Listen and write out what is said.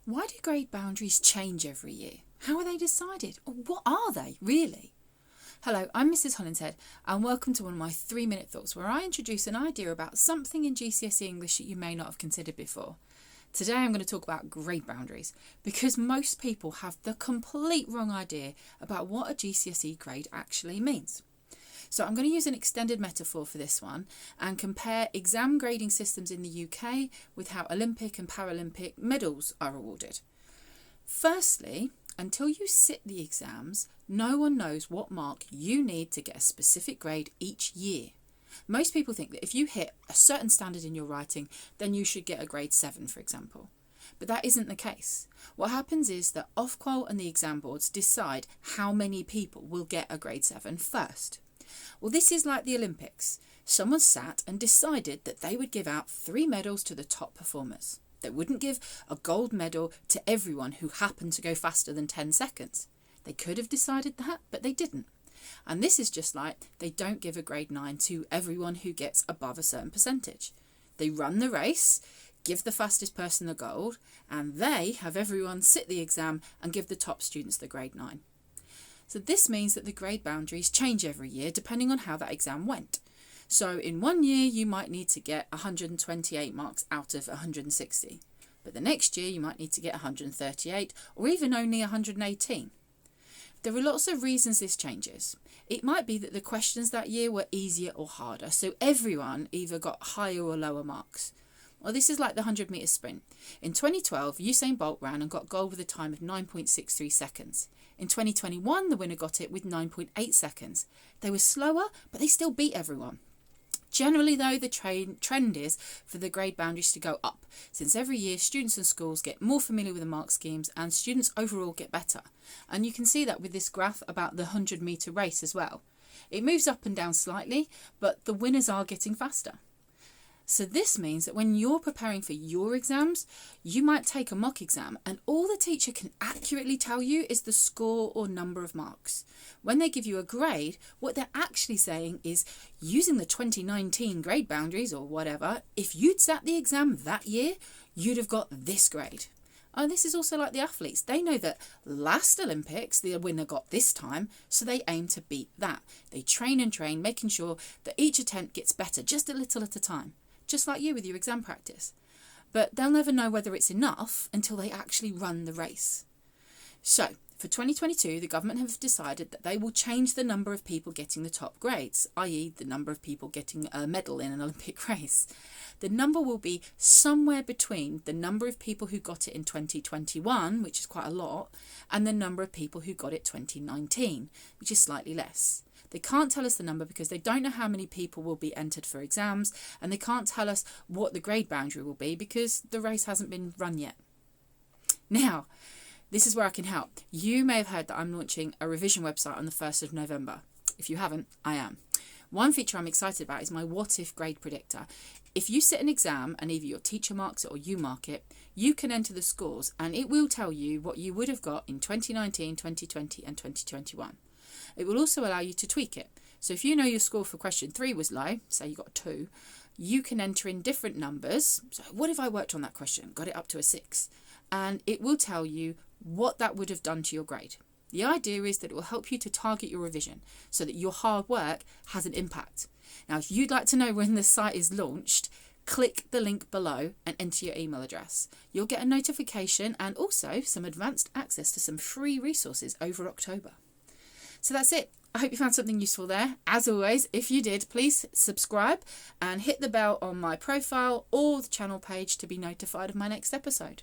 Why do grade boundaries change every year? How are they decided? Or what are they, really? Hello, I'm Mrs. Hollinshead, and welcome to one of my 3-minute thoughts where I introduce an idea about something in GCSE English that you may not have considered before. Today I'm going to talk about grade boundaries, because most people have the complete wrong idea about what a GCSE grade actually means. So I'm going to use an extended metaphor for this one and compare exam grading systems in the UK with how Olympic and Paralympic medals are awarded. Firstly, until you sit the exams, no one knows what mark you need to get a specific grade each year. Most people think that if you hit a certain standard in your writing, then you should get a grade 7, for example. But that isn't the case. What happens is that Ofqual and the exam boards decide how many people will get a grade 7 first. Well, this is like the Olympics. Someone sat and decided that they would give out 3 medals to the top performers. They wouldn't give a gold medal to everyone who happened to go faster than 10 seconds. They could have decided that, but they didn't. And this is just like they don't give a grade 9 to everyone who gets above a certain percentage. They run the race, give the fastest person the gold, and they have everyone sit the exam and give the top students the grade 9. So this means that the grade boundaries change every year depending on how that exam went. So in one year you might need to get 128 marks out of 160, but the next year you might need to get 138 or even only 118. There are lots of reasons this changes. It might be that the questions that year were easier or harder, so everyone either got higher or lower marks. Well, this is like the 100-metre sprint. In 2012, Usain Bolt ran and got gold with a time of 9.63 seconds. In 2021, the winner got it with 9.8 seconds. They were slower, but they still beat everyone. Generally, though, the trend is for the grade boundaries to go up, since every year students and schools get more familiar with the mark schemes and students overall get better. And you can see that with this graph about the 100-metre race as well. It moves up and down slightly, but the winners are getting faster. So this means that when you're preparing for your exams, you might take a mock exam and all the teacher can accurately tell you is the score or number of marks. When they give you a grade, what they're actually saying is, using the 2019 grade boundaries or whatever, if you'd sat the exam that year, you'd have got this grade. And this is also like the athletes. They know that last Olympics, the winner got this time, so they aim to beat that. They train and train, making sure that each attempt gets better just a little at a time. Just like you with your exam practice. But they'll never know whether it's enough until they actually run the race. So, for 2022, the government have decided that they will change the number of people getting the top grades, i.e. the number of people getting a medal in an Olympic race. The number will be somewhere between the number of people who got it in 2021, which is quite a lot, and the number of people who got it 2019, which is slightly less. They can't tell us the number because they don't know how many people will be entered for exams, and they can't tell us what the grade boundary will be because the race hasn't been run yet. Now, this is where I can help. You may have heard that I'm launching a revision website on the 1st of November. If you haven't, I am. One feature I'm excited about is my what if grade predictor. If you sit an exam and either your teacher marks it or you mark it, you can enter the scores and it will tell you what you would have got in 2019, 2020 and 2021. It will also allow you to tweak it. So if you know your score for question 3 was low, say you got 2, you can enter in different numbers. So what if I worked on that question, got it up to a 6? And it will tell you what that would have done to your grade. The idea is that it will help you to target your revision so that your hard work has an impact. Now, if you'd like to know when the site is launched, click the link below and enter your email address. You'll get a notification and also some advanced access to some free resources over October. So that's it. I hope you found something useful there. As always, if you did, please subscribe and hit the bell on my profile or the channel page to be notified of my next episode.